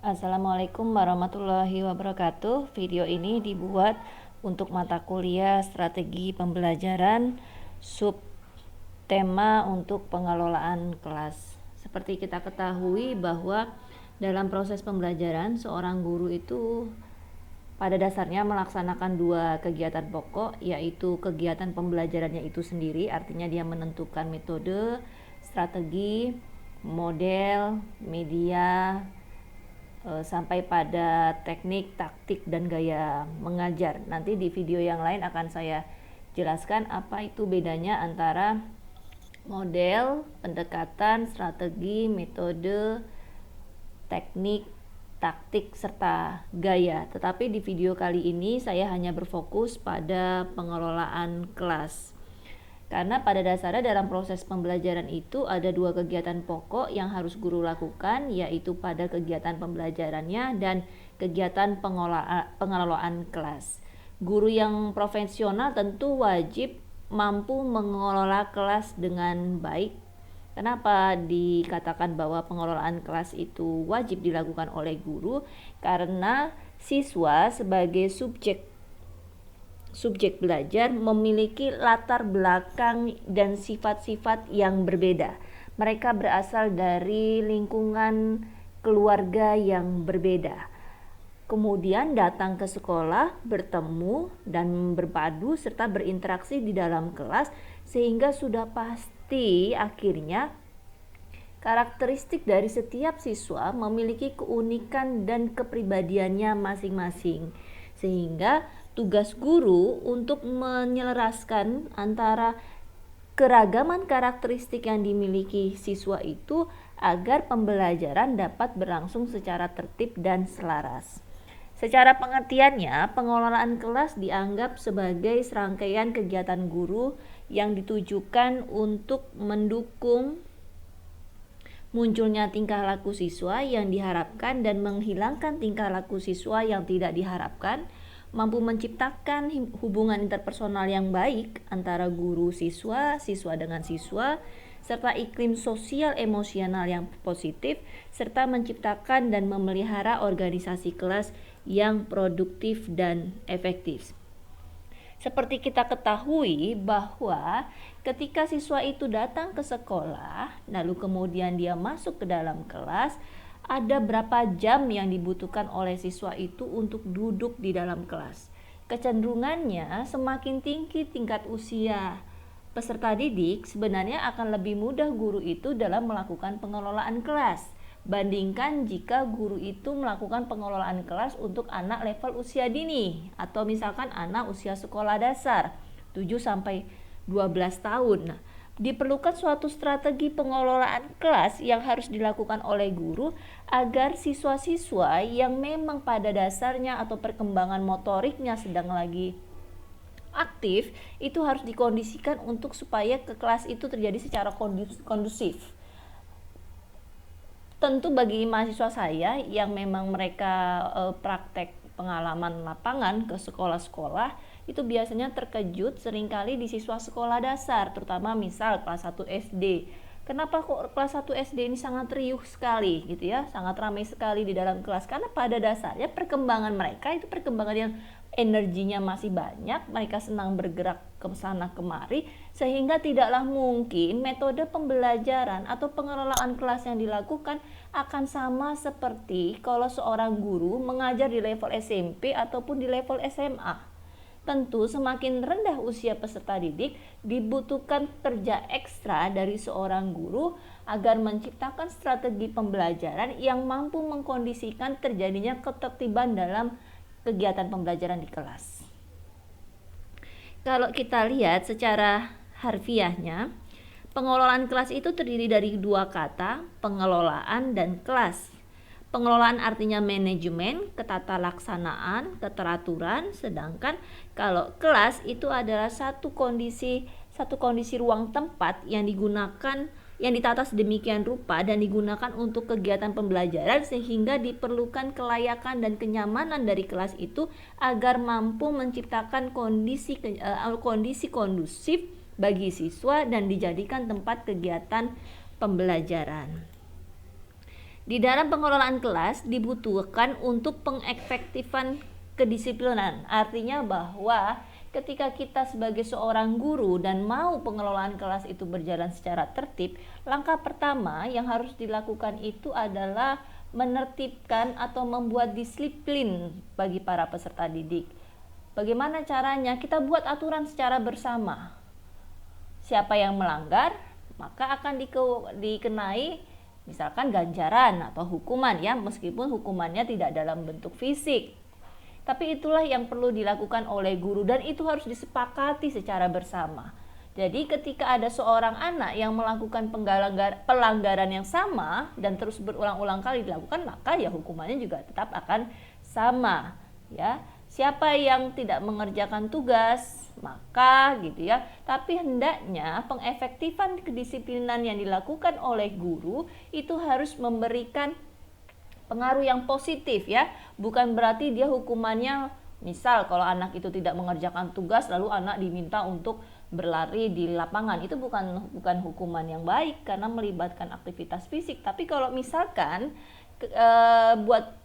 Assalamualaikum warahmatullahi wabarakatuh. Video ini dibuat untuk mata kuliah strategi pembelajaran subtema untuk pengelolaan kelas. Seperti kita ketahui bahwa dalam proses pembelajaran seorang guru itu pada dasarnya melaksanakan dua kegiatan pokok, yaitu kegiatan pembelajarannya itu sendiri, artinya dia menentukan metode, strategi, model, media, sampai pada teknik, taktik, dan gaya mengajar. Nanti di video yang lain akan saya jelaskan apa itu bedanya antara model, pendekatan, strategi, metode, teknik, taktik, serta gaya. Tetapi di video kali ini saya hanya berfokus pada pengelolaan kelas. Karena pada dasarnya dalam proses pembelajaran itu ada dua kegiatan pokok yang harus guru lakukan, yaitu pada kegiatan pembelajarannya dan kegiatan pengelolaan kelas. Guru yang profesional tentu wajib mampu mengelola kelas dengan baik. Kenapa dikatakan bahwa pengelolaan kelas itu wajib dilakukan oleh guru? Karena siswa sebagai subjek belajar memiliki latar belakang dan sifat-sifat yang berbeda. Mereka berasal dari lingkungan keluarga yang berbeda. Kemudian datang ke sekolah, bertemu dan berpadu serta berinteraksi di dalam kelas, sehingga sudah pasti akhirnya karakteristik dari setiap siswa memiliki keunikan dan kepribadiannya masing-masing. Sehingga tugas guru untuk menyelaraskan antara keragaman karakteristik yang dimiliki siswa itu agar pembelajaran dapat berlangsung secara tertib dan selaras. Secara pengertiannya, pengelolaan kelas dianggap sebagai serangkaian kegiatan guru yang ditujukan untuk mendukung munculnya tingkah laku siswa yang diharapkan dan menghilangkan tingkah laku siswa yang tidak diharapkan, mampu menciptakan hubungan interpersonal yang baik antara guru siswa, siswa dengan siswa, serta iklim sosial emosional yang positif, serta menciptakan dan memelihara organisasi kelas yang produktif dan efektif. Seperti kita ketahui bahwa ketika siswa itu datang ke sekolah, lalu kemudian dia masuk ke dalam kelas, ada berapa jam yang dibutuhkan oleh siswa itu untuk duduk di dalam kelas. Kecenderungannya semakin tinggi tingkat usia peserta didik, sebenarnya akan lebih mudah guru itu dalam melakukan pengelolaan kelas. Bandingkan jika guru itu melakukan pengelolaan kelas untuk anak level usia dini atau misalkan anak usia sekolah dasar 7-12 tahun. Nah, diperlukan suatu strategi pengelolaan kelas yang harus dilakukan oleh guru agar siswa-siswa yang memang pada dasarnya atau perkembangan motoriknya sedang lagi aktif itu harus dikondisikan untuk supaya ke kelas itu terjadi secara kondusif. Tentu bagi mahasiswa saya yang memang mereka praktek pengalaman lapangan ke sekolah-sekolah, itu biasanya terkejut seringkali di siswa sekolah dasar, terutama misal kelas 1 SD. Kenapa kok kelas 1 SD ini sangat riuh sekali gitu ya, sangat ramai sekali di dalam kelas? Karena pada dasarnya perkembangan mereka itu perkembangan yang energinya masih banyak, mereka senang bergerak ke sana kemari, sehingga tidaklah mungkin metode pembelajaran atau pengelolaan kelas yang dilakukan akan sama seperti kalau seorang guru mengajar di level SMP ataupun di level SMA. Tentu semakin rendah usia peserta didik, dibutuhkan kerja ekstra dari seorang guru agar menciptakan strategi pembelajaran yang mampu mengkondisikan terjadinya ketertiban dalam kegiatan pembelajaran di kelas. Kalau kita lihat secara harfiahnya, pengelolaan kelas itu terdiri dari dua kata, pengelolaan dan kelas. Pengelolaan artinya manajemen, ketatalaksanaan, keteraturan, sedangkan kalau kelas itu adalah satu kondisi ruang tempat yang digunakan, yang ditata sedemikian rupa dan digunakan untuk kegiatan pembelajaran sehingga diperlukan kelayakan dan kenyamanan dari kelas itu agar mampu menciptakan kondisi kondusif bagi siswa dan dijadikan tempat kegiatan pembelajaran. Di dalam pengelolaan kelas dibutuhkan untuk pengefektifan kedisiplinan. Artinya bahwa ketika kita sebagai seorang guru dan mau pengelolaan kelas itu berjalan secara tertib, langkah pertama yang harus dilakukan itu adalah menertibkan atau membuat disiplin bagi para peserta didik. Bagaimana caranya? Kita buat aturan secara bersama. Siapa yang melanggar, maka akan dikenai misalkan ganjaran atau hukuman, ya, meskipun hukumannya tidak dalam bentuk fisik. Tapi itulah yang perlu dilakukan oleh guru dan itu harus disepakati secara bersama. Jadi ketika ada seorang anak yang melakukan pelanggaran yang sama dan terus berulang-ulang kali dilakukan, maka ya hukumannya juga tetap akan sama, ya. Siapa yang tidak mengerjakan tugas, maka gitu ya. Tapi hendaknya pengefektifan kedisiplinan yang dilakukan oleh guru itu harus memberikan pengaruh yang positif, ya. Bukan berarti dia hukumannya, misal kalau anak itu tidak mengerjakan tugas lalu anak diminta untuk berlari di lapangan, itu bukan hukuman yang baik karena melibatkan aktivitas fisik. Tapi kalau misalkan buat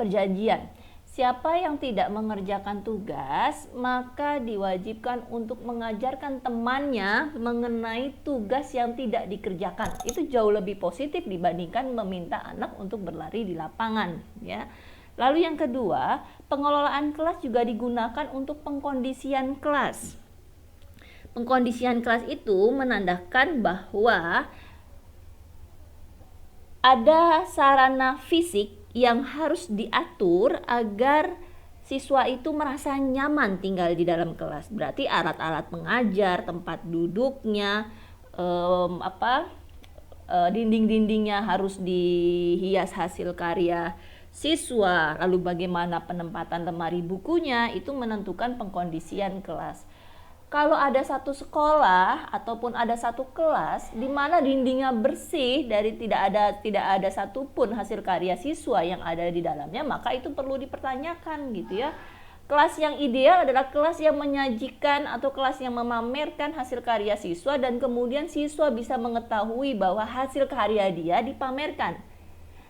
perjanjian, siapa yang tidak mengerjakan tugas maka diwajibkan untuk mengajarkan temannya mengenai tugas yang tidak dikerjakan. Itu jauh lebih positif dibandingkan meminta anak untuk berlari di lapangan, ya. Lalu yang kedua, pengelolaan kelas juga digunakan untuk pengkondisian kelas. Pengkondisian kelas itu menandakan bahwa ada sarana fisik yang harus diatur agar siswa itu merasa nyaman tinggal di dalam kelas. Berarti alat-alat mengajar, tempat duduknya, dinding-dindingnya harus dihias hasil karya siswa. Lalu bagaimana penempatan lemari bukunya, itu menentukan pengkondisian kelas. Kalau ada satu sekolah ataupun ada satu kelas di mana dindingnya bersih dari tidak ada satupun hasil karya siswa yang ada di dalamnya, maka itu perlu dipertanyakan, gitu ya. Kelas yang ideal adalah kelas yang menyajikan atau kelas yang memamerkan hasil karya siswa dan kemudian siswa bisa mengetahui bahwa hasil karya dia dipamerkan.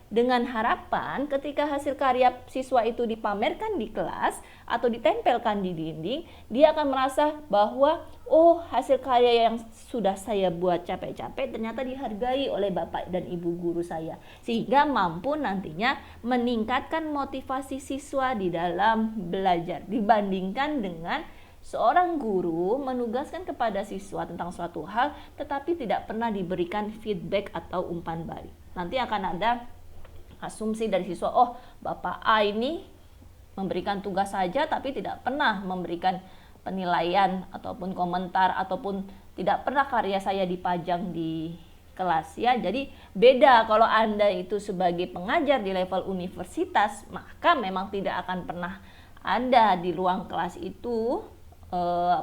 Dengan harapan ketika hasil karya siswa itu dipamerkan di kelas atau ditempelkan di dinding, dia akan merasa bahwa oh, hasil karya yang sudah saya buat capek-capek ternyata dihargai oleh bapak dan ibu guru saya, sehingga mampu nantinya meningkatkan motivasi siswa di dalam belajar dibandingkan dengan seorang guru menugaskan kepada siswa tentang suatu hal tetapi tidak pernah diberikan feedback atau umpan balik. Nanti akan ada asumsi dari siswa, oh, Bapak A ini memberikan tugas saja tapi tidak pernah memberikan penilaian ataupun komentar ataupun tidak pernah karya saya dipajang di kelas, ya. Jadi beda kalau Anda itu sebagai pengajar di level universitas, maka memang tidak akan pernah Anda di ruang kelas itu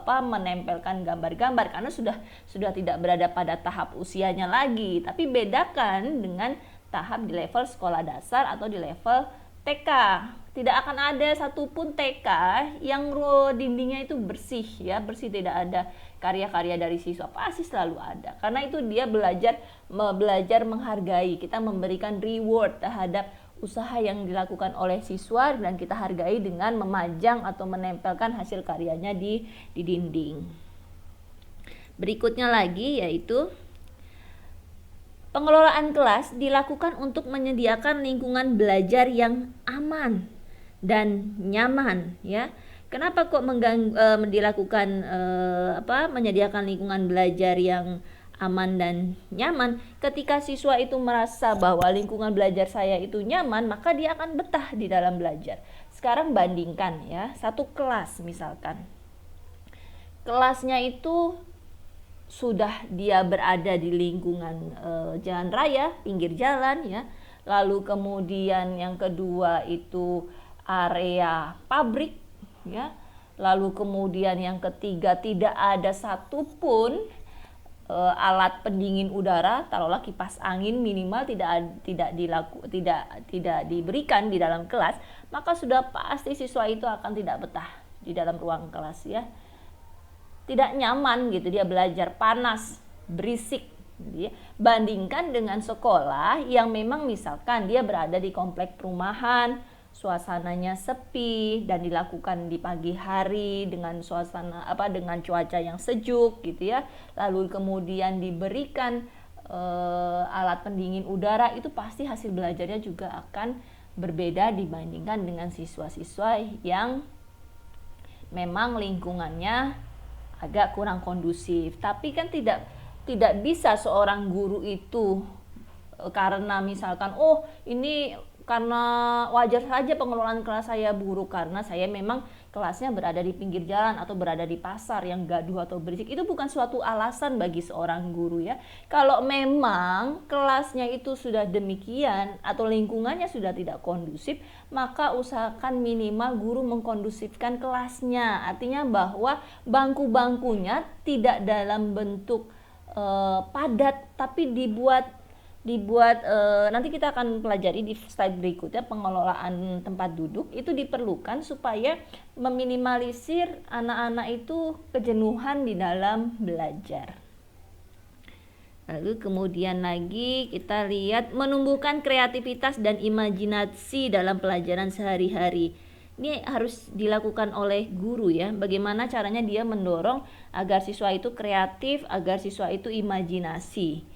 menempelkan gambar-gambar karena sudah tidak berada pada tahap usianya lagi. Tapi bedakan dengan tahap di level sekolah dasar atau di level TK. Tidak akan ada satupun TK yang dindingnya itu bersih, ya, bersih, tidak ada karya-karya dari siswa, pasti selalu ada. Karena itu dia belajar menghargai, kita memberikan reward terhadap usaha yang dilakukan oleh siswa dan kita hargai dengan memajang atau menempelkan hasil karyanya di dinding. Berikutnya lagi yaitu pengelolaan kelas dilakukan untuk menyediakan lingkungan belajar yang aman dan nyaman, ya. Kenapa kok dilakukan menyediakan lingkungan belajar yang aman dan nyaman? Ketika siswa itu merasa bahwa lingkungan belajar saya itu nyaman, maka dia akan betah di dalam belajar. Sekarang bandingkan, ya, satu kelas misalkan. Kelasnya itu sudah dia berada di lingkungan jalan raya, pinggir jalan, ya. Lalu kemudian yang kedua itu area pabrik, ya. Lalu kemudian yang ketiga tidak ada satupun alat pendingin udara, taruhlah kipas angin minimal tidak diberikan di dalam kelas, maka sudah pasti siswa itu akan tidak betah di dalam ruang kelas, ya. Tidak nyaman gitu dia belajar, panas, berisik, gitu ya. Bandingkan dengan sekolah yang memang misalkan dia berada di komplek perumahan, suasananya sepi dan dilakukan di pagi hari dengan dengan cuaca yang sejuk gitu ya. Lalu kemudian diberikan alat pendingin udara, itu pasti hasil belajarnya juga akan berbeda dibandingkan dengan siswa-siswa yang memang lingkungannya agak kurang kondusif. Tapi kan tidak bisa seorang guru itu karena misalkan ini karena wajar saja pengelolaan kelas saya buruk karena saya memang kelasnya berada di pinggir jalan atau berada di pasar yang gaduh atau berisik. Itu bukan suatu alasan bagi seorang guru ya. Kalau memang kelasnya itu sudah demikian atau lingkungannya sudah tidak kondusif, maka usahakan minimal guru mengkondusifkan kelasnya. Artinya bahwa bangku-bangkunya tidak dalam bentuk padat, tapi dibuat nanti kita akan pelajari di slide berikutnya. Pengelolaan tempat duduk itu diperlukan supaya meminimalisir anak-anak itu kejenuhan di dalam belajar. Lalu kemudian lagi kita lihat menumbuhkan kreativitas dan imajinasi dalam pelajaran sehari-hari. Ini harus dilakukan oleh guru ya. Bagaimana caranya dia mendorong agar siswa itu kreatif, agar siswa itu imajinasi.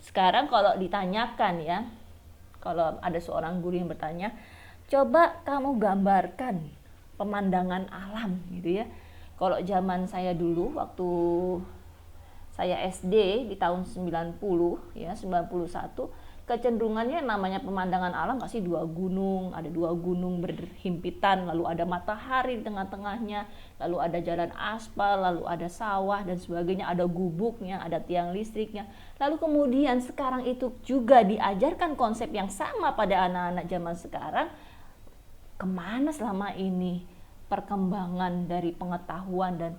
Sekarang kalau ditanyakan ya, kalau ada seorang guru yang bertanya, coba kamu gambarkan pemandangan alam gitu ya. Kalau zaman saya dulu waktu saya SD di tahun 90 ya, 91, kecenderungannya namanya pemandangan alam pasti ada dua gunung berhimpitan, lalu ada matahari di tengah-tengahnya, lalu ada jalan aspal, lalu ada sawah dan sebagainya, ada gubuknya, ada tiang listriknya. Lalu kemudian sekarang itu juga diajarkan konsep yang sama pada anak-anak zaman sekarang. Kemana selama ini perkembangan dari pengetahuan dan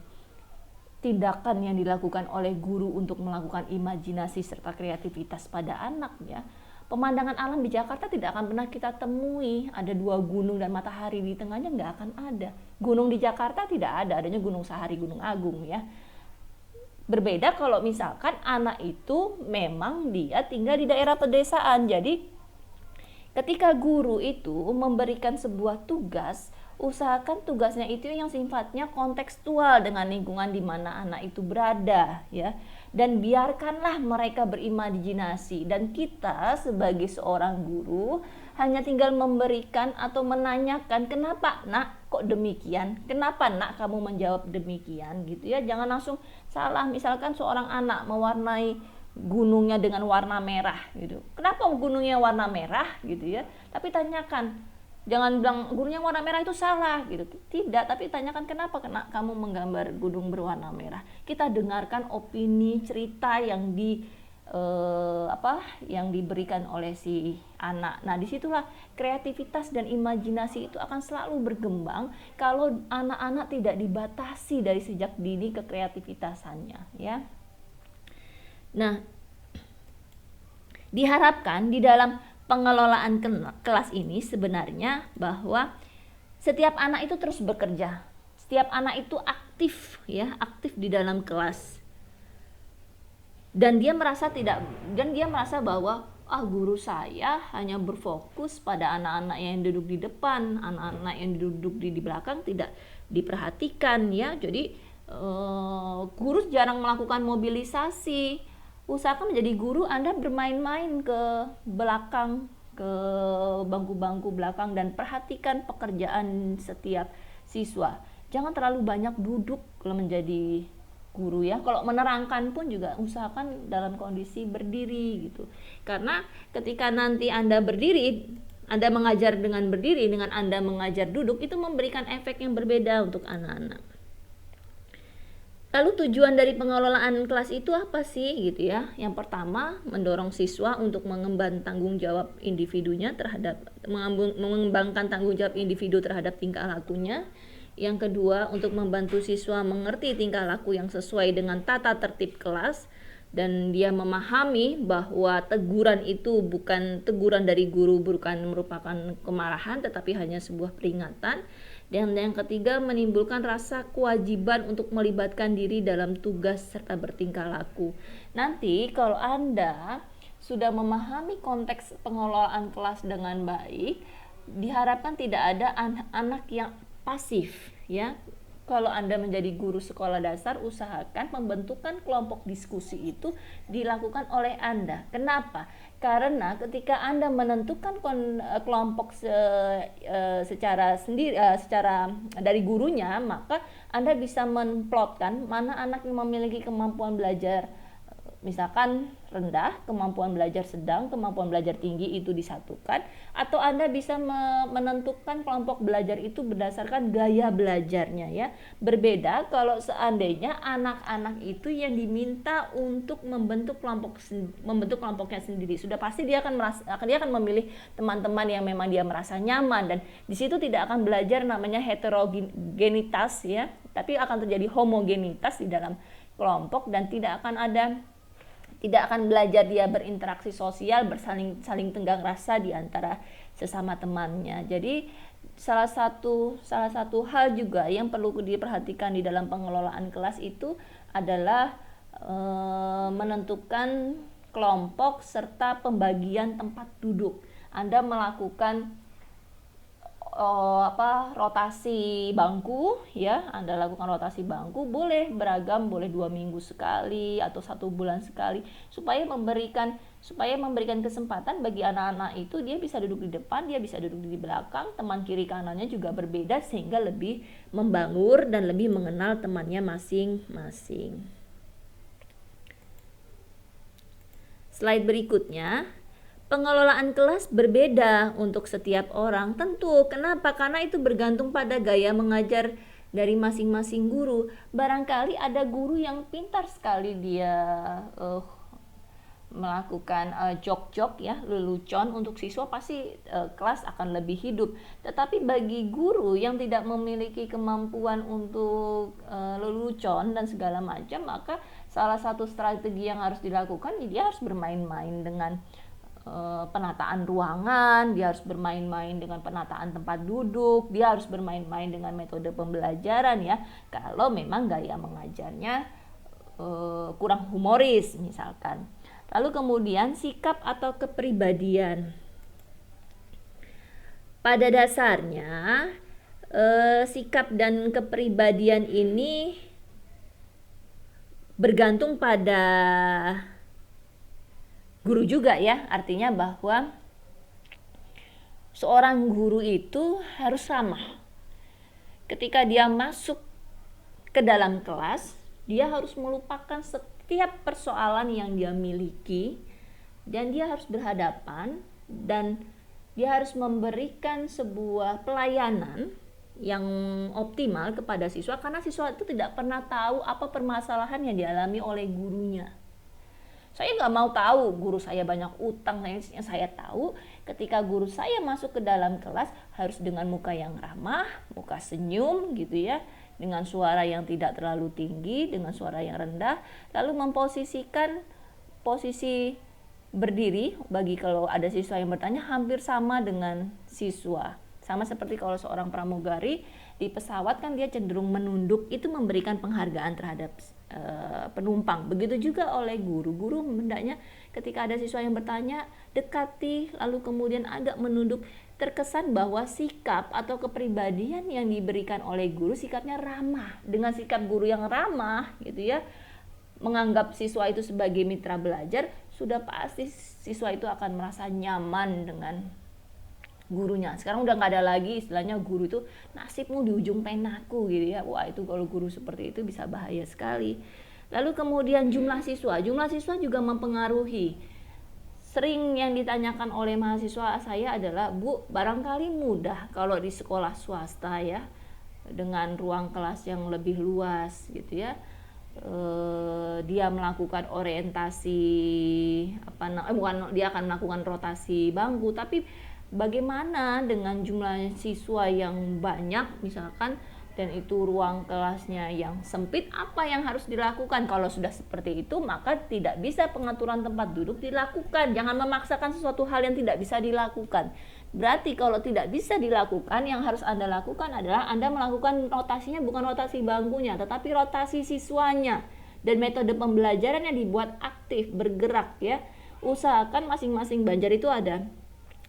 tindakan yang dilakukan oleh guru untuk melakukan imajinasi serta kreativitas pada anak ya. Pemandangan alam di Jakarta tidak akan pernah kita temui ada dua gunung dan matahari di tengahnya, nggak akan ada. Gunung di Jakarta tidak ada, adanya Gunung Sahari, Gunung Agung ya. Berbeda kalau misalkan anak itu memang dia tinggal di daerah pedesaan. Jadi ketika guru itu memberikan sebuah tugas, usahakan tugasnya itu yang sifatnya kontekstual dengan lingkungan di mana anak itu berada ya, dan biarkanlah mereka berimajinasi. Dan kita sebagai seorang guru hanya tinggal memberikan atau menanyakan, kenapa nak kok demikian, kenapa nak kamu menjawab demikian gitu ya. Jangan langsung salah. Misalkan seorang anak mewarnai gunungnya dengan warna merah gitu, kenapa gunungnya warna merah gitu ya, tapi tanyakan, jangan bilang gurunya warna merah itu salah gitu, tidak, tapi tanyakan kenapa kamu menggambar gunung berwarna merah. Kita dengarkan opini, cerita yang yang diberikan oleh si anak. Nah, disitulah kreativitas dan imajinasi itu akan selalu berkembang kalau anak-anak tidak dibatasi dari sejak dini kekreativitasannya ya. Nah, diharapkan di dalam pengelolaan kelas ini sebenarnya bahwa setiap anak itu terus bekerja, setiap anak itu aktif ya, aktif di dalam kelas, dan dia merasa bahwa guru saya hanya berfokus pada anak-anak yang duduk di depan, anak-anak yang duduk di belakang tidak diperhatikan ya. Jadi guru jarang melakukan mobilisasi. Usahakan menjadi guru Anda bermain-main ke belakang, ke bangku-bangku belakang, dan perhatikan pekerjaan setiap siswa. Jangan terlalu banyak duduk kalau menjadi guru ya. Kalau menerangkan pun juga usahakan dalam kondisi berdiri gitu. Karena ketika nanti Anda berdiri, Anda mengajar dengan berdiri, dengan Anda mengajar duduk, itu memberikan efek yang berbeda untuk anak-anak. Lalu tujuan dari pengelolaan kelas itu apa sih gitu ya? Yang pertama, mendorong siswa untuk mengembangkan tanggung jawab individunya mengembangkan tanggung jawab individu terhadap tingkah lakunya. Yang kedua, untuk membantu siswa mengerti tingkah laku yang sesuai dengan tata tertib kelas, dan dia memahami bahwa teguran itu bukan teguran dari guru, bukan merupakan kemarahan tetapi hanya sebuah peringatan. Dan yang ketiga, menimbulkan rasa kewajiban untuk melibatkan diri dalam tugas serta bertingkah laku. Nanti kalau Anda sudah memahami konteks pengelolaan kelas dengan baik, diharapkan tidak ada anak yang pasif ya. Kalau Anda menjadi guru sekolah dasar, usahakan pembentukan kelompok diskusi itu dilakukan oleh Anda. Kenapa? Karena ketika Anda menentukan kelompok secara sendiri, secara dari gurunya, maka Anda bisa memplotkan mana anak yang memiliki kemampuan belajar misalkan rendah, kemampuan belajar sedang, kemampuan belajar tinggi itu disatukan, atau Anda bisa menentukan kelompok belajar itu berdasarkan gaya belajarnya ya. Berbeda kalau seandainya anak-anak itu yang diminta untuk membentuk kelompoknya sendiri. Sudah pasti dia akan memilih teman-teman yang memang dia merasa nyaman, dan di situ tidak akan belajar namanya heterogenitas ya, tapi akan terjadi homogenitas di dalam kelompok, dan tidak akan belajar dia berinteraksi sosial, saling tenggang rasa di antara sesama temannya. Jadi salah satu hal juga yang perlu diperhatikan di dalam pengelolaan kelas itu adalah menentukan kelompok serta pembagian tempat duduk. Anda melakukan rotasi bangku ya. Anda lakukan rotasi bangku, boleh beragam, boleh 2 minggu sekali atau 1 bulan sekali, supaya memberikan kesempatan bagi anak-anak itu, dia bisa duduk di depan, dia bisa duduk di belakang, teman kiri kanannya juga berbeda, sehingga lebih membangun dan lebih mengenal temannya masing-masing. Slide berikutnya, pengelolaan kelas berbeda untuk setiap orang. Tentu, kenapa? Karena itu bergantung pada gaya mengajar dari masing-masing guru. Barangkali ada guru yang pintar sekali dia melakukan jok-jok ya, lelucon untuk siswa, pasti kelas akan lebih hidup. Tetapi bagi guru yang tidak memiliki kemampuan untuk lelucon dan segala macam, maka salah satu strategi yang harus dilakukan, dia harus bermain-main dengan penataan ruangan, dia harus bermain-main dengan penataan tempat duduk, dia harus bermain-main dengan metode pembelajaran ya, kalau memang gaya mengajarnya kurang humoris misalkan. Lalu kemudian sikap atau kepribadian. Pada dasarnya sikap dan kepribadian ini bergantung pada guru juga ya. Artinya bahwa seorang guru itu harus ramah. Ketika dia masuk ke dalam kelas, dia harus melupakan setiap persoalan yang dia miliki, dan dia harus berhadapan, dan dia harus memberikan sebuah pelayanan yang optimal kepada siswa, karena siswa itu tidak pernah tahu apa permasalahan yang dialami oleh gurunya. Saya nggak mau tahu guru saya banyak utang. Yang saya tahu, ketika guru saya masuk ke dalam kelas, harus dengan muka yang ramah, muka senyum gitu ya, dengan suara yang tidak terlalu tinggi, dengan suara yang rendah, lalu memposisikan posisi berdiri bagi kalau ada siswa yang bertanya, hampir sama dengan siswa. Sama seperti kalau seorang pramugari di pesawat kan dia cenderung menunduk, itu memberikan penghargaan terhadap penumpang. Begitu juga oleh guru hendaknya ketika ada siswa yang bertanya, dekati, lalu kemudian agak menunduk. Terkesan bahwa sikap atau kepribadian yang diberikan oleh guru sikapnya ramah. Dengan sikap guru yang ramah gitu ya, menganggap siswa itu sebagai mitra belajar, sudah pasti siswa itu akan merasa nyaman dengan gurunya. Sekarang udah nggak ada lagi istilahnya guru itu nasibmu di ujung penaku gitu ya. Wah, itu kalau guru seperti itu bisa bahaya sekali. Lalu kemudian jumlah siswa juga mempengaruhi. Sering yang ditanyakan oleh mahasiswa saya adalah, Bu, barangkali mudah kalau di sekolah swasta ya, dengan ruang kelas yang lebih luas gitu ya, dia melakukan orientasi dia akan melakukan rotasi bangku, tapi bagaimana dengan jumlah siswa yang banyak, misalkan dan itu ruang kelasnya yang sempit, apa yang harus dilakukan? Kalau sudah seperti itu, maka tidak bisa pengaturan tempat duduk dilakukan. Jangan memaksakan sesuatu hal yang tidak bisa dilakukan. Berarti kalau tidak bisa dilakukan, yang harus Anda lakukan adalah Anda melakukan rotasinya bukan rotasi bangkunya, tetapi rotasi siswanya. Dan metode pembelajarannya dibuat aktif, bergerak ya. Usahakan masing-masing banjar itu ada,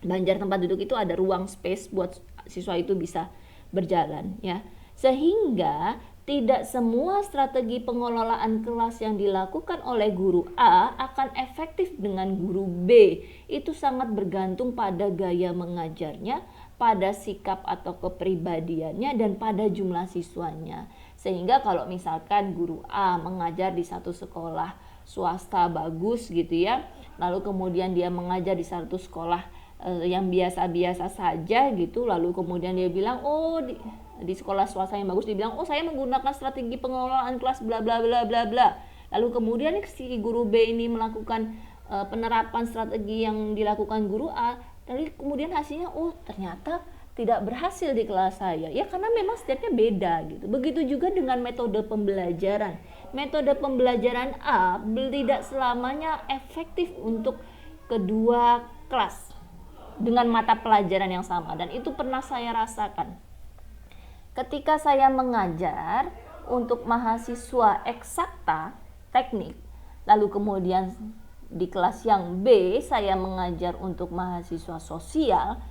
banjar tempat duduk itu ada ruang space buat siswa itu bisa berjalan ya. Sehingga tidak semua strategi pengelolaan kelas yang dilakukan oleh guru A akan efektif dengan guru B. Itu sangat bergantung pada gaya mengajarnya, pada sikap atau kepribadiannya, dan pada jumlah siswanya. Sehingga kalau misalkan guru A mengajar di satu sekolah swasta bagus gitu ya, lalu kemudian dia mengajar di satu sekolah yang biasa-biasa saja gitu, lalu kemudian dia bilang di sekolah swasta yang bagus, dibilang saya menggunakan strategi pengelolaan kelas bla bla bla bla bla. Lalu kemudian si guru B ini melakukan penerapan strategi yang dilakukan guru A, lalu kemudian hasilnya ternyata tidak berhasil di kelas saya. Ya karena memang setiapnya beda gitu. Begitu juga dengan metode pembelajaran. Metode pembelajaran A tidak selamanya efektif untuk kedua kelas dengan mata pelajaran yang sama, dan itu pernah saya rasakan. Ketika saya mengajar untuk mahasiswa eksakta, teknik, lalu kemudian di kelas yang B saya mengajar untuk mahasiswa sosial,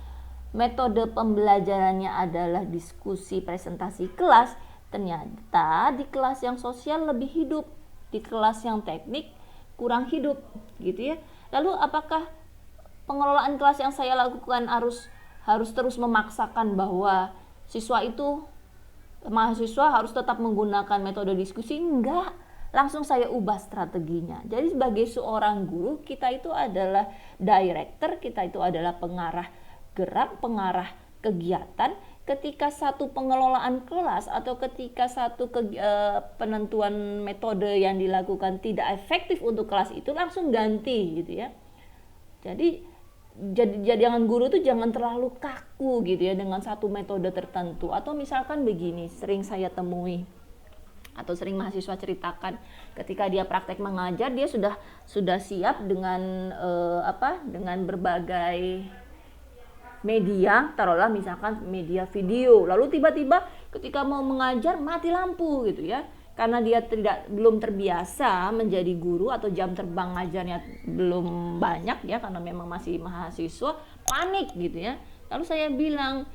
metode pembelajarannya adalah diskusi presentasi kelas. Ternyata di kelas yang sosial lebih hidup, di kelas yang teknik kurang hidup gitu ya. Lalu apakah pengelolaan kelas yang saya lakukan harus terus memaksakan bahwa mahasiswa harus tetap menggunakan metode diskusi? Enggak, langsung saya ubah strateginya. Jadi sebagai seorang guru, kita itu adalah director, kita itu adalah pengarah gerak, pengarah kegiatan. Ketika satu pengelolaan kelas atau ketika satu penentuan metode yang dilakukan tidak efektif untuk kelas itu, langsung ganti gitu ya. Jadi jangan guru tuh jangan terlalu kaku gitu ya dengan satu metode tertentu. Atau misalkan begini, sering saya temui atau sering mahasiswa ceritakan, ketika dia praktek mengajar, dia sudah siap dengan dengan berbagai media, taruhlah misalkan media video, lalu tiba-tiba ketika mau mengajar mati lampu gitu ya, karena dia belum terbiasa menjadi guru atau jam terbang ngajarnya belum banyak ya, karena memang masih mahasiswa, panik gitu ya. Lalu saya bilang,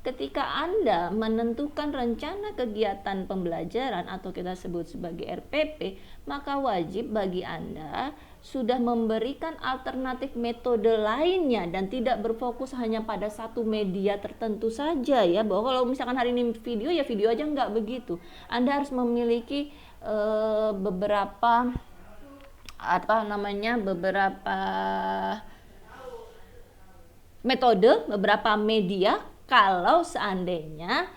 ketika Anda menentukan rencana kegiatan pembelajaran atau kita sebut sebagai RPP, maka wajib bagi Anda sudah memberikan alternatif metode lainnya dan tidak berfokus hanya pada satu media tertentu saja ya. Bahwa kalau misalkan hari ini video, ya video aja, nggak begitu. Anda harus memiliki beberapa metode, beberapa media, kalau seandainya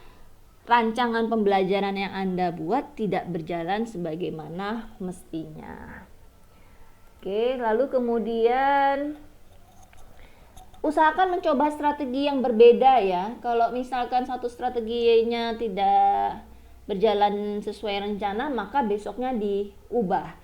rancangan pembelajaran yang Anda buat tidak berjalan sebagaimana mestinya. Oke, lalu kemudian usahakan mencoba strategi yang berbeda ya. Kalau misalkan satu strateginya tidak berjalan sesuai rencana, maka besoknya diubah.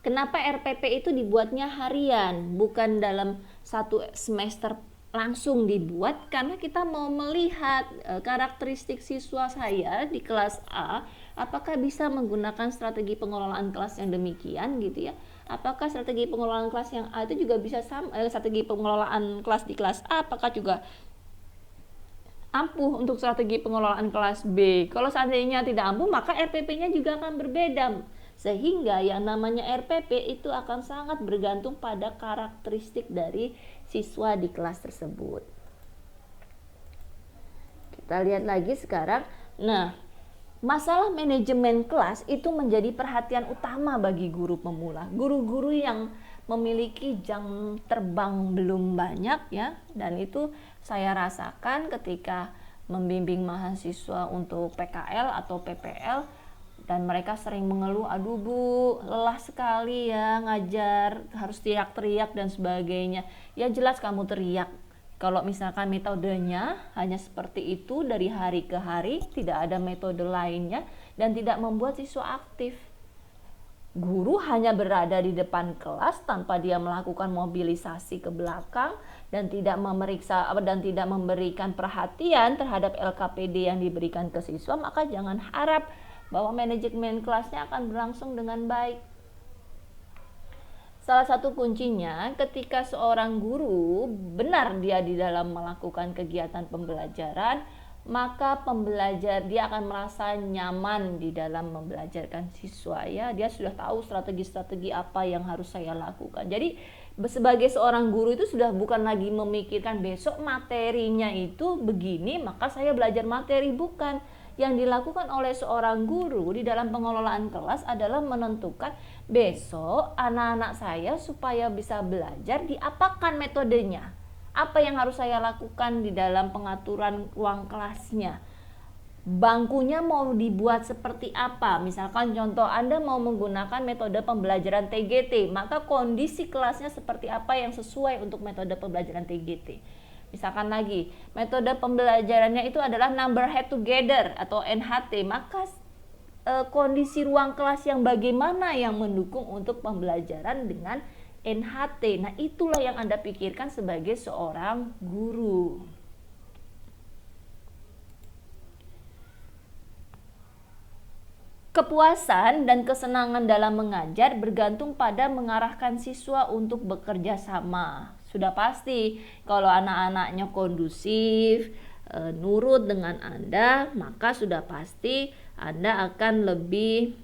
Kenapa RPP itu dibuatnya harian, bukan dalam satu semester langsung dibuat? Karena kita mau melihat karakteristik siswa saya di kelas A, apakah bisa menggunakan strategi pengelolaan kelas yang demikian gitu ya. Apakah strategi pengelolaan kelas yang A itu juga bisa strategi pengelolaan kelas di kelas A apakah juga ampuh untuk strategi pengelolaan kelas B? Kalau seandainya tidak ampuh, maka RPP-nya juga akan berbeda. Sehingga yang namanya RPP itu akan sangat bergantung pada karakteristik dari siswa di kelas tersebut. Kita lihat lagi sekarang. Nah, masalah manajemen kelas itu menjadi perhatian utama bagi guru pemula. Guru-guru yang memiliki jam terbang belum banyak ya, dan itu saya rasakan ketika membimbing mahasiswa untuk PKL atau PPL, dan mereka sering mengeluh, aduh Bu, lelah sekali ya ngajar, harus teriak-teriak dan sebagainya. Ya jelas kamu teriak Kalau misalkan metodenya hanya seperti itu dari hari ke hari, tidak ada metode lainnya dan tidak membuat siswa aktif. Guru hanya berada di depan kelas tanpa dia melakukan mobilisasi ke belakang dan tidak memeriksa dan tidak memberikan perhatian terhadap LKPD yang diberikan ke siswa, maka jangan harap bahwa manajemen kelasnya akan berlangsung dengan baik. Salah satu kuncinya ketika seorang guru benar dia di dalam melakukan kegiatan pembelajaran, maka pembelajar dia akan merasa nyaman di dalam membelajarkan siswa, ya. Dia sudah tahu strategi-strategi apa yang harus saya lakukan. Jadi sebagai seorang guru itu sudah bukan lagi memikirkan besok materinya itu begini, maka saya belajar materi, bukan. Yang dilakukan oleh seorang guru di dalam pengelolaan kelas adalah menentukan besok anak-anak saya supaya bisa belajar diapakan metodenya. Apa yang harus saya lakukan di dalam pengaturan ruang kelasnya. Bangkunya mau dibuat seperti apa? Misalkan contoh Anda mau menggunakan metode pembelajaran TGT, maka kondisi kelasnya seperti apa yang sesuai untuk metode pembelajaran TGT. Misalkan lagi, metode pembelajarannya itu adalah number head together atau NHT, maka kondisi ruang kelas yang bagaimana yang mendukung untuk pembelajaran dengan NHT. Nah, itulah yang Anda pikirkan sebagai seorang guru. Kepuasan dan kesenangan dalam mengajar bergantung pada mengarahkan siswa untuk bekerja sama. Sudah pasti kalau anak-anaknya kondusif, nurut dengan Anda, maka sudah pasti Anda akan lebih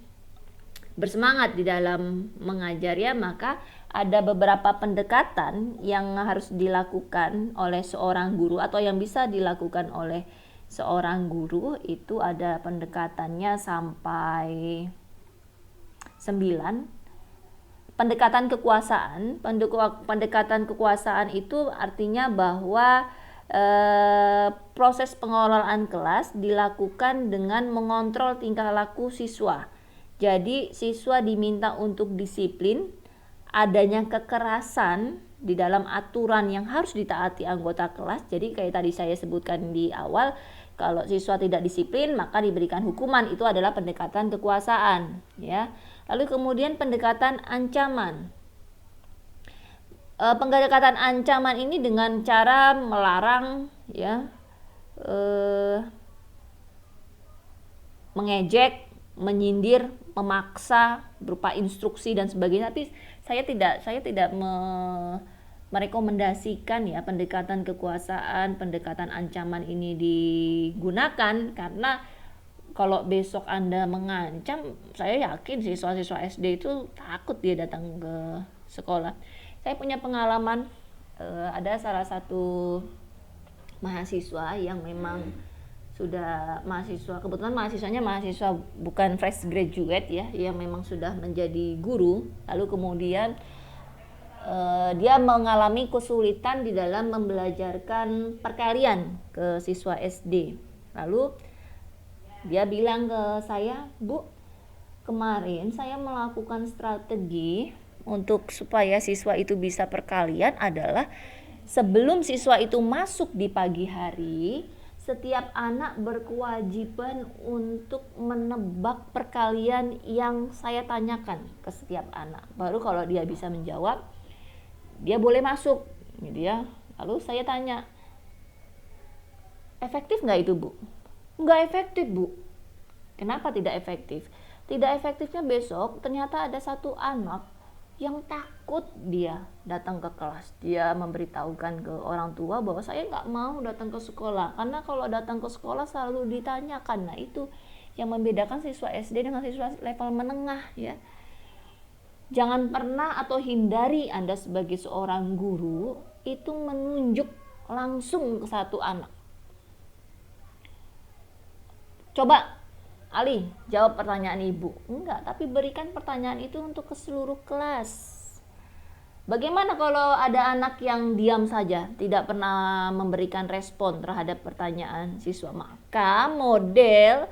bersemangat di dalam mengajar, ya. Maka ada beberapa pendekatan yang harus dilakukan oleh seorang guru atau yang bisa dilakukan oleh seorang guru. Itu ada pendekatannya sampai 9. Pendekatan kekuasaan. Pendekatan kekuasaan itu artinya bahwa proses pengelolaan kelas dilakukan dengan mengontrol tingkah laku siswa. Jadi siswa diminta untuk disiplin, adanya kekerasan di dalam aturan yang harus ditaati anggota kelas. Jadi kayak tadi saya sebutkan di awal, kalau siswa tidak disiplin maka diberikan hukuman. Itu adalah pendekatan kekuasaan, ya. Lalu kemudian pendekatan ancaman. Pendekatan ancaman ini dengan cara melarang, ya, mengejek, menyindir, memaksa berupa instruksi dan sebagainya. Tapi saya tidak merekomendasikan, ya, pendekatan kekuasaan, pendekatan ancaman ini digunakan, karena kalau besok Anda mengancam, saya yakin siswa-siswa SD itu takut dia datang ke sekolah. Saya punya pengalaman, ada salah satu mahasiswa yang memang sudah mahasiswa, kebetulan mahasiswanya mahasiswa bukan fresh graduate, ya, yang memang sudah menjadi guru. Lalu kemudian dia mengalami kesulitan di dalam membelajarkan perkalian ke siswa SD. Lalu dia bilang ke saya, "Bu, kemarin saya melakukan strategi untuk supaya siswa itu bisa perkalian adalah sebelum siswa itu masuk di pagi hari, setiap anak berkewajiban untuk menebak perkalian yang saya tanyakan ke setiap anak. Baru kalau dia bisa menjawab, dia boleh masuk." Gitu ya. Lalu saya tanya, "Efektif nggak itu, Bu?" "Nggak efektif, Bu." Kenapa tidak efektif? Tidak efektifnya besok ternyata ada satu anak yang takut dia datang ke kelas. Dia memberitahukan ke orang tua bahwa saya nggak mau datang ke sekolah, karena kalau datang ke sekolah selalu ditanyakan. Nah, itu yang membedakan siswa SD dengan siswa level menengah, ya. Jangan pernah atau hindari Anda sebagai seorang guru itu menunjuk langsung ke satu anak. "Coba Ali, jawab pertanyaan ibu." Enggak, tapi berikan pertanyaan itu untuk ke seluruh kelas. Bagaimana kalau ada anak yang diam saja, tidak pernah memberikan respon terhadap pertanyaan siswa? Maka model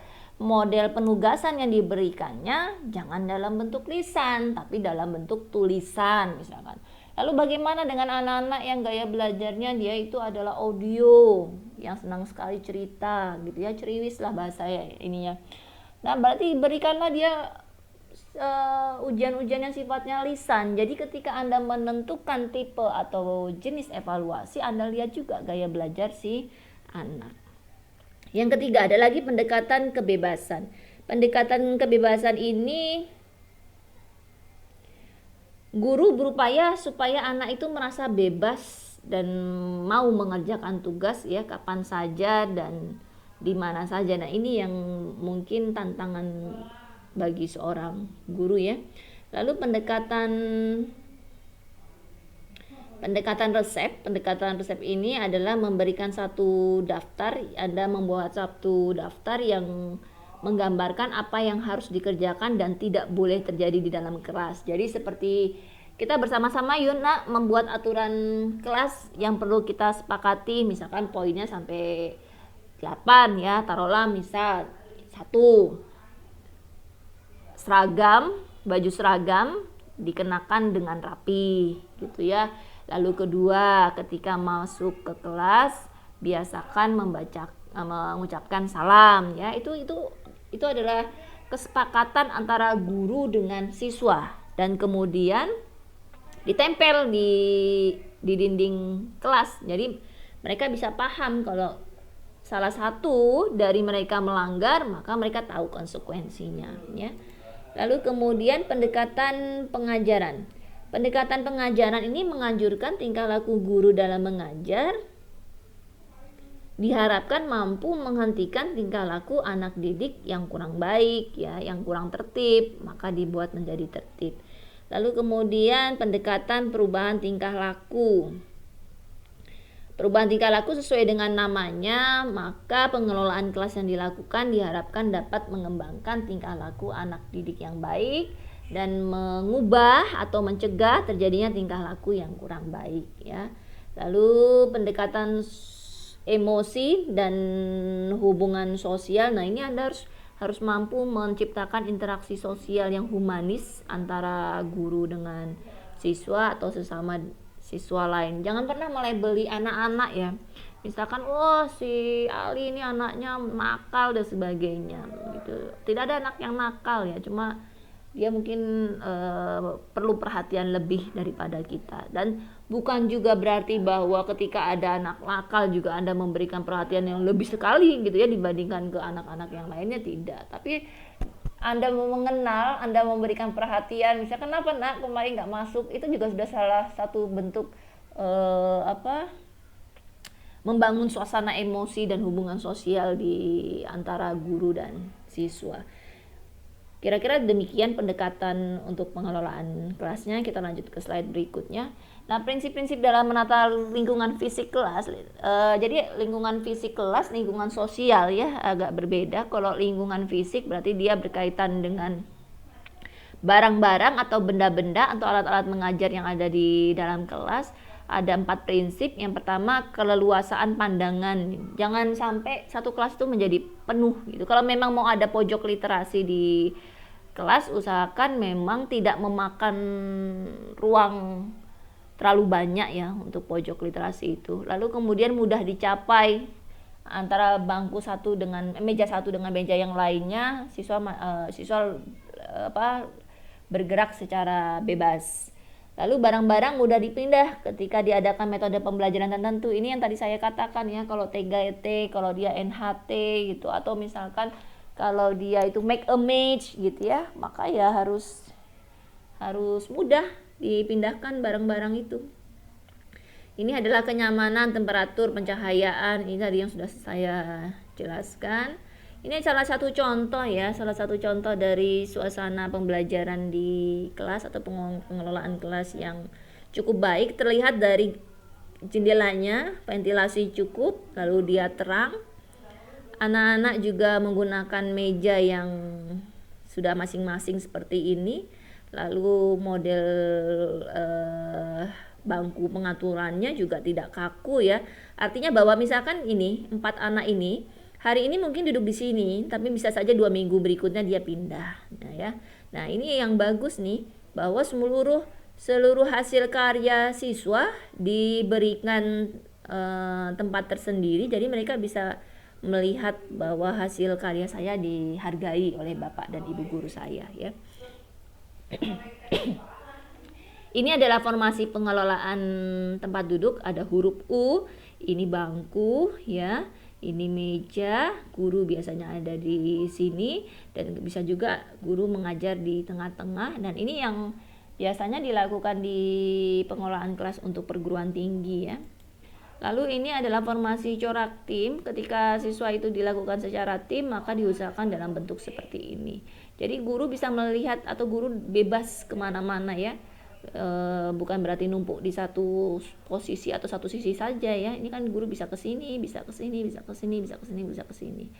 penugasan yang diberikannya jangan dalam bentuk lisan, tapi dalam bentuk tulisan. Misalkan, Lalu bagaimana dengan anak-anak yang gaya belajarnya dia itu adalah audio, yang senang sekali cerita gitu ya, ceriwis lah bahasa ya ininya. Nah, berarti berikanlah dia ujian-ujian yang sifatnya lisan. Jadi ketika Anda menentukan tipe atau jenis evaluasi, Anda lihat juga gaya belajar si anak. Yang ketiga, ada lagi pendekatan kebebasan. Pendekatan kebebasan ini guru berupaya supaya anak itu merasa bebas dan mau mengerjakan tugas ya kapan saja dan di mana saja. Nah, ini yang mungkin tantangan bagi seorang guru ya. Lalu pendekatan resep ini adalah memberikan satu daftar. Anda membuat satu daftar yang menggambarkan apa yang harus dikerjakan dan tidak boleh terjadi di dalam kelas. Jadi seperti kita bersama-sama yuk nak membuat aturan kelas yang perlu kita sepakati, misalkan poinnya sampai 8 ya, taruhlah misal 1, baju seragam dikenakan dengan rapi gitu ya. Lalu kedua, ketika masuk ke kelas biasakan mengucapkan salam ya. Itu adalah kesepakatan antara guru dengan siswa dan kemudian ditempel di dinding kelas. Jadi mereka bisa paham kalau salah satu dari mereka melanggar, maka mereka tahu konsekuensinya ya. Lalu kemudian pendekatan pengajaran. Pendekatan pengajaran ini menganjurkan tingkah laku guru dalam mengajar diharapkan mampu menghentikan tingkah laku anak didik yang kurang baik ya, yang kurang tertib, maka dibuat menjadi tertib. Lalu kemudian pendekatan perubahan tingkah laku. Perubahan tingkah laku sesuai dengan namanya, maka pengelolaan kelas yang dilakukan diharapkan dapat mengembangkan tingkah laku anak didik yang baik dan mengubah atau mencegah terjadinya tingkah laku yang kurang baik ya. Lalu pendekatan emosi dan hubungan sosial. Nah, ini Anda harus mampu menciptakan interaksi sosial yang humanis antara guru dengan siswa atau sesama siswa lain. Jangan pernah melabeli anak-anak ya. Misalkan, oh si Ali ini anaknya nakal dan sebagainya gitu. Tidak ada anak yang nakal ya, cuma dia mungkin perlu perhatian lebih daripada kita. Dan bukan juga berarti bahwa ketika ada anak nakal juga Anda memberikan perhatian yang lebih sekali gitu ya dibandingkan ke anak-anak yang lainnya, tidak. Tapi Anda mengenal, Anda memberikan perhatian, misalkan kenapa nak kemarin nggak masuk, itu juga sudah salah satu bentuk membangun suasana emosi dan hubungan sosial di antara guru dan siswa. Kira-kira demikian pendekatan untuk pengelolaan kelasnya. Kita lanjut ke slide berikutnya. Nah, prinsip-prinsip dalam menata lingkungan fisik kelas. Jadi lingkungan fisik kelas, lingkungan sosial ya agak berbeda. Kalau lingkungan fisik berarti dia berkaitan dengan barang-barang atau benda-benda atau alat-alat mengajar yang ada di dalam kelas. Ada 4 prinsip. Yang pertama, keleluasaan pandangan. Jangan sampai satu kelas itu menjadi penuh gitu. Kalau memang mau ada pojok literasi di kelas, usahakan memang tidak memakan ruang terlalu banyak ya untuk pojok literasi itu. Lalu kemudian mudah dicapai antara meja satu dengan meja yang lainnya, siswa bergerak secara bebas. Lalu barang-barang mudah dipindah ketika diadakan metode pembelajaran tertentu. Ini yang tadi saya katakan ya, kalau TGT, kalau dia NHT gitu, atau misalkan kalau dia itu make a match gitu ya, maka ya harus mudah dipindahkan barang-barang itu. Ini adalah kenyamanan, temperatur, pencahayaan. Ini tadi yang sudah saya jelaskan. Ini salah satu contoh dari suasana pembelajaran di kelas atau pengelolaan kelas yang cukup baik. Terlihat dari jendelanya, ventilasi cukup, lalu dia terang. Anak-anak juga menggunakan meja yang sudah masing-masing seperti ini. Lalu model bangku pengaturannya juga tidak kaku ya. Artinya bahwa misalkan ini 4 anak ini hari ini mungkin duduk di sini, tapi bisa saja 2 minggu berikutnya dia pindah. Nah ini yang bagus nih, bahwa seluruh hasil karya siswa diberikan tempat tersendiri, jadi mereka bisa melihat bahwa hasil karya saya dihargai oleh Bapak dan Ibu guru saya ya. Ini adalah formasi pengelolaan tempat duduk, ada huruf U, ini bangku ya, ini meja, guru biasanya ada di sini, dan bisa juga guru mengajar di tengah-tengah, dan ini yang biasanya dilakukan di pengelolaan kelas untuk perguruan tinggi ya. Lalu ini adalah formasi corak tim. Ketika siswa itu dilakukan secara tim, maka diusahakan dalam bentuk seperti ini. Jadi guru bisa melihat atau guru bebas kemana-mana ya. Bukan berarti numpuk di satu posisi atau satu sisi saja ya. Ini kan guru bisa ke sini, bisa ke sini, bisa ke sini, bisa ke sini, bisa ke sini.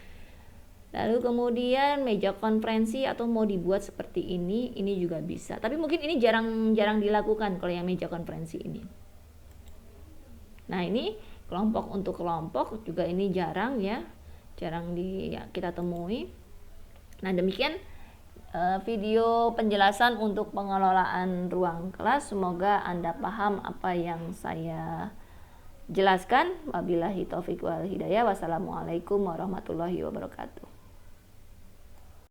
Lalu kemudian meja konferensi atau mau dibuat seperti ini juga bisa. Tapi mungkin ini jarang dilakukan kalau yang meja konferensi ini. Nah, ini kelompok untuk kelompok juga ini jarang ya, kita temui. Nah, demikian video penjelasan untuk pengelolaan ruang kelas. Semoga Anda paham apa yang saya jelaskan. Wabillahi taufiq wal hidayah. Wassalamualaikum warahmatullahi wabarakatuh.